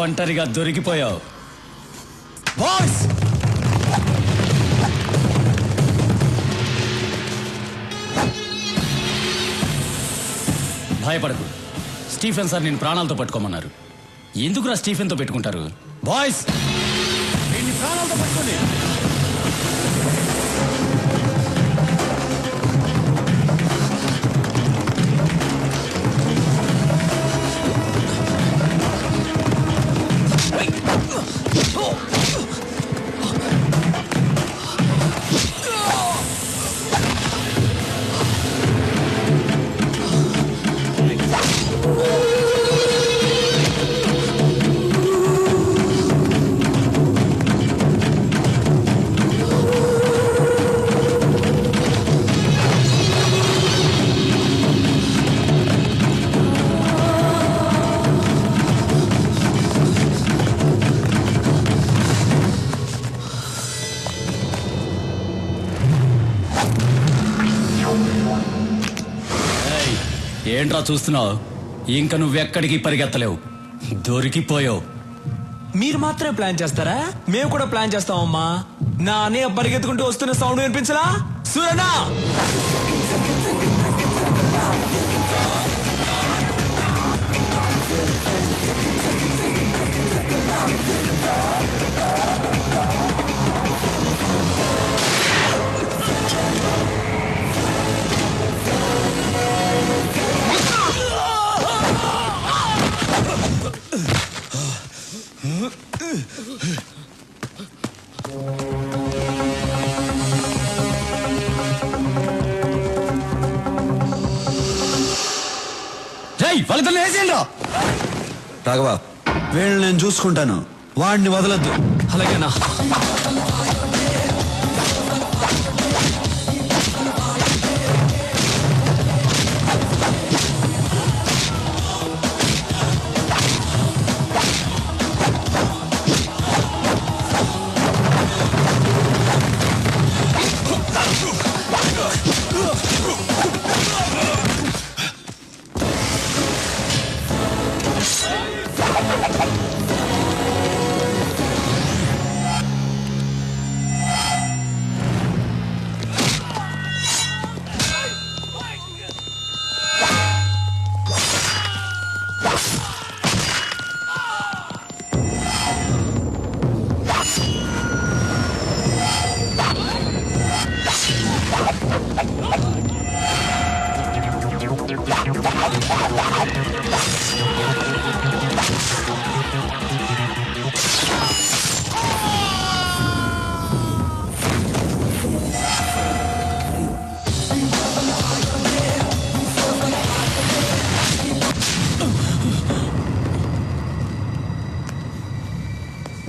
ఒంటరిగా దొరికిపోయావు. బాయ్స్, భయపడకు. Stephen sir నేను ప్రాణాలతో పట్టుకోమన్నారు. ఎందుకురా స్టీఫెన్తో పెట్టుకుంటారు? బాయ్స్, వీడిని ప్రాణాలతో పట్టుకోండి. ఏంట్రా చూస్తున్నావు? ఇంక నువ్వెక్కడికి పరిగెత్తలేవు, దొరికిపోయావు. మీరు మాత్రమే ప్లాన్ చేస్తారా? మేము కూడా ప్లాన్ చేస్తామమ్మా. నా అన్నయ్య పరిగెత్తుకుంటూ వస్తున్న సౌండ్ వినిపించలా? సూరనా, వాళ్ళిద్దరిని వేసేయండిరా. రాఘవ, వీళ్ళని నేను చూసుకుంటాను, వాడిని వదలద్దు. అలాగేనా?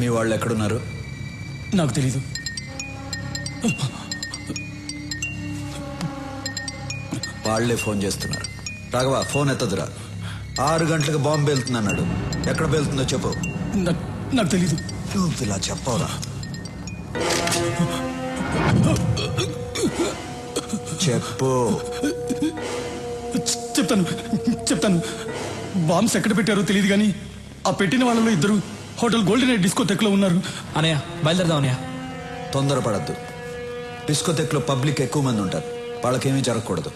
మీ వాళ్ళు ఎక్కడున్నారు? నాకు తెలీదు. వాళ్లే ఫోన్ చేస్తున్నారు. రాఘవ, ఫోన్ ఎత్తదురా. 6 గంటలకు బాంబు వెళ్తుందన్నాడు. ఎక్కడ వెళ్తుందో చెప్పు. నాకు తెలీదు. నువ్వు ఇలా చెప్పవరా? చెప్పు. చెప్తాను. బాంబ్స్ ఎక్కడ పెట్టారో తెలియదు కానీ ఆ పెట్టిన వాళ్ళలో 2 హోటల్ గోల్డెన్ ఎయిర్ డిస్కోటెక్లో ఉన్నారు. అనయ్య, బయలుదేరదాం అన్నయ్య. తొందరపడద్దు. డిస్కోటెక్లో పబ్లిక్ ఎక్కువ మంది ఉంటారు, వాళ్ళకేమీ జరగకూడదు.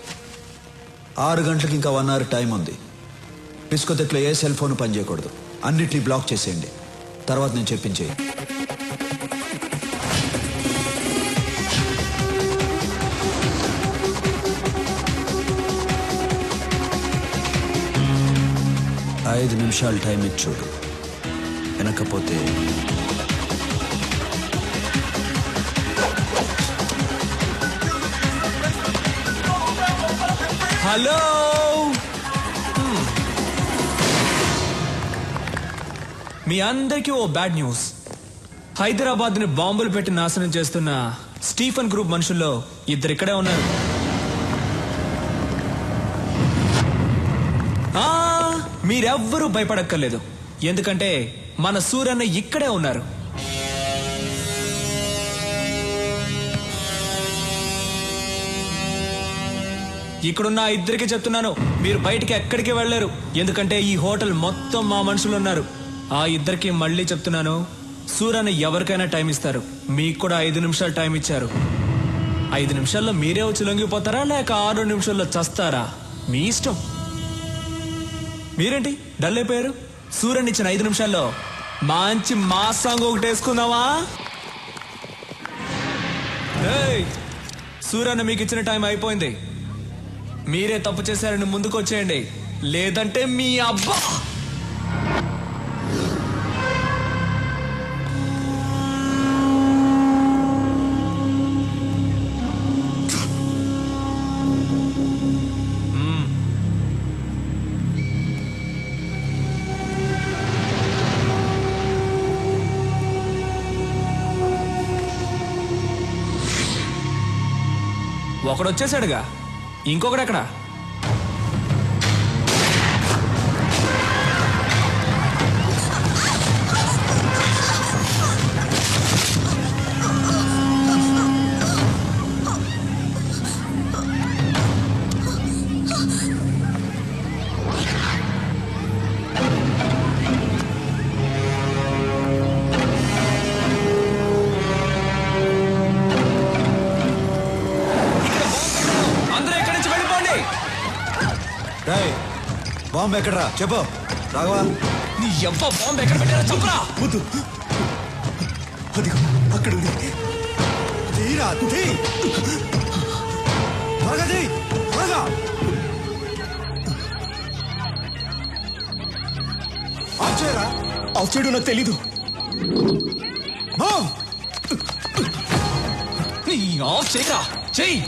6 గంటలకు ఇంకా 1 అవర్ టైం ఉంది. డిస్కోటెక్లో ఏ సెల్ ఫోన్ పనిచేయకూడదు. అన్నిటినీ బ్లాక్ చేసేయండి. తర్వాత నేను చెప్పించేయి. ఐదు నిమిషాలు టైం ఇచ్చి చూడు. వెనకపోతే హలో, మీ అందరికీ ఓ బ్యాడ్ న్యూస్. హైదరాబాద్ ని బాంబులు పెట్టి నాశనం చేస్తున్న స్టీఫెన్ గ్రూప్ మనుషుల్లో 2 ఇక్కడే ఉన్నారు. మీరెవ్వరూ భయపడక్కర్లేదు, ఎందుకంటే మన సూరన్న ఇక్కడే ఉన్నారు. ఇక్కడున్న 2కి చెప్తున్నాను, మీరు బయటికి ఎక్కడికి వెళ్ళలేరు. ఎందుకంటే ఈ హోటల్ మొత్తం మా మనుషులు ఉన్నారు. ఆ ఇద్దరికి మళ్ళీ చెప్తున్నాను, సూర్యని ఎవరికైనా టైం ఇస్తారు. మీకు కూడా 5 నిమిషాలు టైం ఇచ్చారు. 5 నిమిషాల్లో మీరే వచ్చి లొంగిపోతారా లేక 6 నిమిషాల్లో చస్తారా? మీ ఇష్టం. మీరేంటి డల్ అయిపోయారు? సూర్యని ఇచ్చిన 5 నిమిషాల్లో మంచి మాస్ సాంగ్ ఒకటి వేసుకుందామా? సూర్యన్న మీకు ఇచ్చిన టైం అయిపోయింది. మీరే తప్పు చేశారని ముందుకు వచ్చేయండి, లేదంటే మీ అబ్బా. ఒకడు వచ్చేసాడుగా, ఇంకొకడు ఎక్కడ? బాంబు ఎక్కడరా చెప్పు రాఘవా. నీ ఎవ్వ బాంబు ఎక్కడ పెట్టారో చెప్పరా. వద్దు, అదిగో అక్కడ ఉంది. తీరా తీ, త్వరగా తీ, త్వరగా. ఆఫ్ చేయరా. ఆఫ్ చేయడం నాకు తెలీదు. నీ ఆఫ్ చేయరా, చెయ్యి.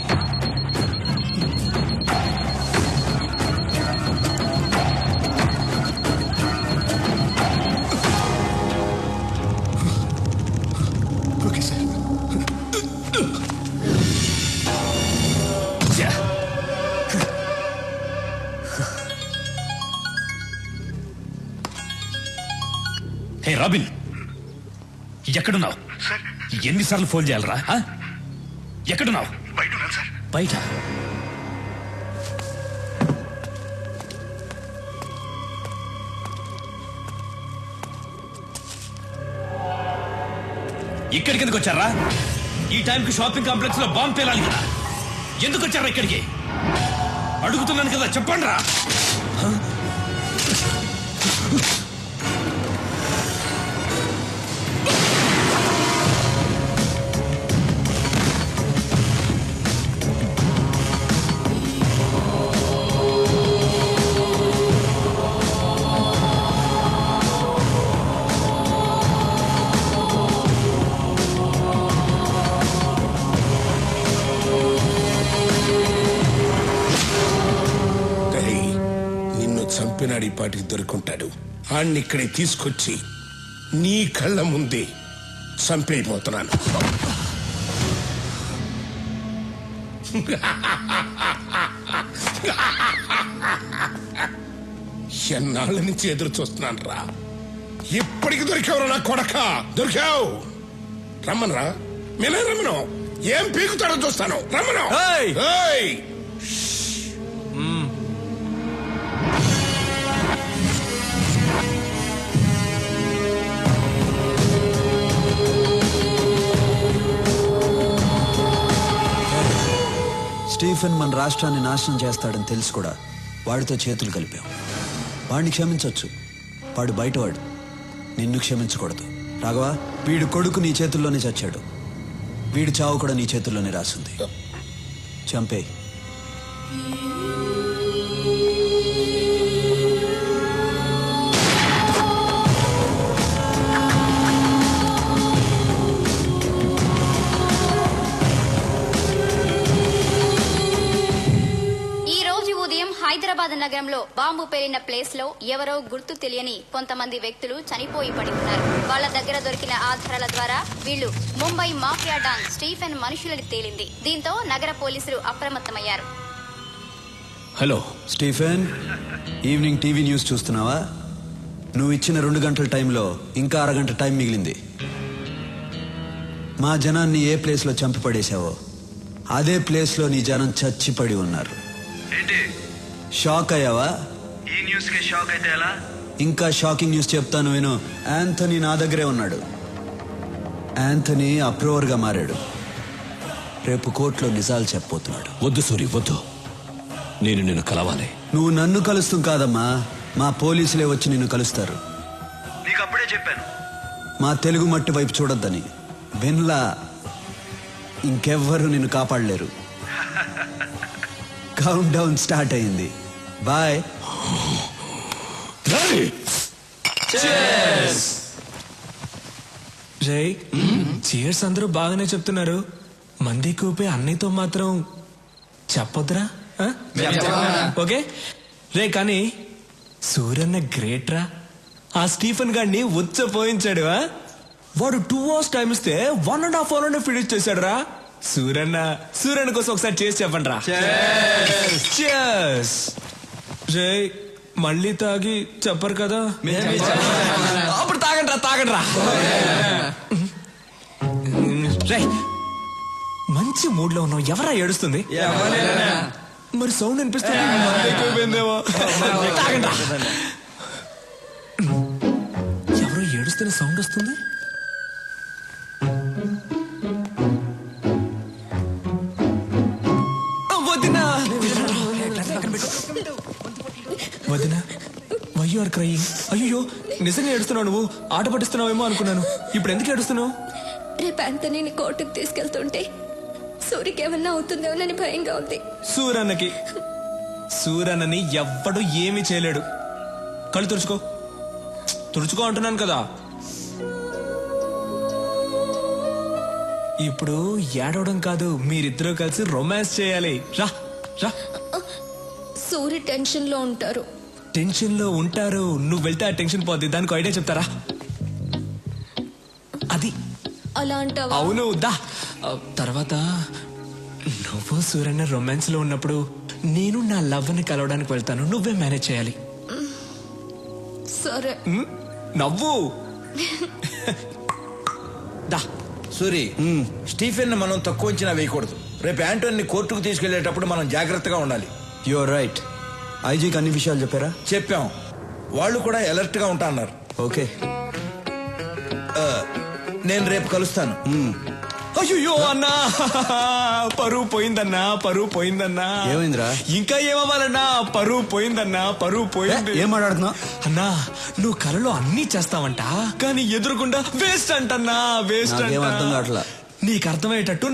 హే రాబిన్, ఎక్కడున్నావు? ఎన్నిసార్లు ఫోన్ చేయాలరా? ఎక్కడున్నావు? బయట. ఇక్కడికి ఎందుకు వచ్చారా? ఈ టైంకి షాపింగ్ కాంప్లెక్స్ లో బాంబు పేలాలి కదా. ఎందుకు వచ్చారా ఇక్కడికి? అడుగుతున్నాను కదా, చెప్పండి రా. చంపినాడు, ఈ పాటికి దొరుకుంటాడు. ఆడిని ఇక్కడికి తీసుకొచ్చి నీ కళ్ళ ముందే చంపైపోతున్నాను. ఎన్నాళ్ళ నుంచి ఎదురు చూస్తున్నాను రా. ఇప్పటికి దొరికావు నా కొడక, దొరికావు. రమ్మనరా, నేనే రమ్మను. ఏం పీకుతాడో చూస్తాను, రమ్మను. స్టీఫెన్ మన రాష్ట్రాన్ని నాశనం చేస్తాడని తెలుసు కూడా వాడితో చేతులు కలిపాం. వాడిని క్షమించవచ్చు, వాడు బయటవాడు. నిన్ను క్షమించకూడదు రాఘవా. వీడు కొడుకు నీ చేతుల్లోనే చచ్చాడు, వీడి చావు కూడా నీ చేతుల్లోనే రాసింది. చంపేయ్. హైదరాబాద్ నగరంలో బాంబు పేలిన ప్లేస్ లో ఎవరో గుర్తు తెలియని కొంతమంది వ్యక్తులు చనిపోయి పడి ఉన్నారు. వాళ్ళ దగ్గర దొరికిన ఆధారాల ద్వారా వీళ్ళు ముంబై మాఫియా డాన్ స్టీఫెన్ మనుషులని తేలింది. దీంతో నగర పోలీసులు అప్రమత్తమయ్యారు. Hello Stephen, evening TV news చూస్తున్నావా? నువ్వు ఇచ్చిన 2 గంటల టైంలో ఇంకా 1 గంట టైం మిగిలింది. మా జనాన్ని ఏ ప్లేస్ లో చంపి పడేశావో అదే ప్లేస్ లో నీ జనం చచ్చిపడి ఉన్నారు. ఏంటి షాక్ అయ్యావా? ఈ న్యూస్ కి షాక్ అయితే ఎలా? ఇంకా షాకింగ్ న్యూస్ చెప్తాను విను. యాంథనీ నా దగ్గరే ఉన్నాడు. యాంథనీ అప్రూవర్గా మారాడు. రేపు కోర్టులో నిజాలు చెప్పబోతున్నాడు. వద్దు సూరి వద్దు, నేను నిన్ను కలవాలి. నువ్వు నన్ను కలుస్తాం కాదమ్మా, మా పోలీసులే వచ్చి నిన్ను కలుస్తారు. నీకు అప్పుడే చెప్పాను మా తెలుగు మట్టి వైపు చూడొద్దని. విన్లా, ఇంకెవ్వరూ నిన్ను కాపాడలేరు. కౌంట్ డౌన్ స్టార్ట్ అయింది. బాయ్. జై చీర్స్ అందరూ బాగానే చెప్తున్నారు. మంది కూపే అన్నయ్యతో మాత్రం చెప్పొద్దురా? ఆ? ఓకే రే. కానీ సూర్యన్న గ్రేట్ రా. ఆ స్టీఫెన్ గాడిని పోయించాడు. వాడు 2 hours టైం ఇస్తే 1.5 hour ఫినిష్ చేశాడు రా. సూర్యన్న కోసం ఒకసారి చేసి చెప్పండి రా. రే మళ్ళీ తాగి చెప్పరు కదా? అప్పుడు తాగండి రా. రే మంచి మూడ్ లో ఉన్నావు, ఎవరా ఏడుస్తుంది? మరి సౌండ్ అనిపిస్తుంది. తాగండి రా. ఎవరో ఏడుస్తున్న సౌండ్ వస్తుంది. వదినా వై యు ఆర్ క్రయింగ్? అయ్యో నిజంగా ఏడుస్తున్నావు నువ్వు? ఆట పట్టిస్తున్నావేమో అనుకున్నాను. ఇప్పుడు ఎందుకు ఏడుస్తున్నావు? రేపు యాంథనీని కోర్టుకు తీసుకెళ్తుంటే సూరికి ఏమన్నా అవుతుందేమోనని భయంగా ఉంది. సూరన్నని ఎవ్వడు ఏమీ చేయలేడు. కళ్ళు తుడుచుకో అంటున్నాను కదా. ఇప్పుడు ఏడవడం కాదు, మీరిద్దరూ కలిసి రొమాన్స్ చేయాలి. రా రా. సూరి టెన్షన్ లో ఉంటారు. టెన్షన్ లో ఉంటారు, నువ్వు వెళ్తే ఆ టెన్షన్ పోద్ది. దానికి ఐడియా చెప్తారా? అది అలా అంటావా? అవును దా. తర్వాత నువ్వు సూర్యన్న రొమాన్స్ లో ఉన్నప్పుడు నేను నా లవ్ ని కలవడానికి వెళ్తాను. నువ్వే మేనేజ్ చేయాలి. సరే. నవ్వు. దా. సూరి, స్టీఫెన్ మనం తక్కువ అంచనా వేయకూడదు. రేపు యాంటోని కోర్టుకు తీసుకెళ్లేటప్పుడు మనం జాగ్రత్తగా ఉండాలి. You are right. ఐజీకి అన్ని విషయాలు చెప్పారా? చెప్పాం, వాళ్ళు కూడా అలర్ట్ గా ఉంటా అన్నారు. ఓకే, నేను రేపు కలుస్తాను. అయ్యో అన్నా, పరువు పోయిందన్నా. ఏమైందిరా? ఇంకా ఏమవ్వాలన్నా? పరువు పోయింది. ఏం మాట్లాడుతున్నావు అన్నా? నువ్వు కలలో అన్ని చేస్తావంట, కానీ ఎదురుకుండా వేస్ట్ అంటన్నా. వేస్ట్ నాకేం అర్థం కావట్లా. నీకు అర్థమయ్యేటట్టు నా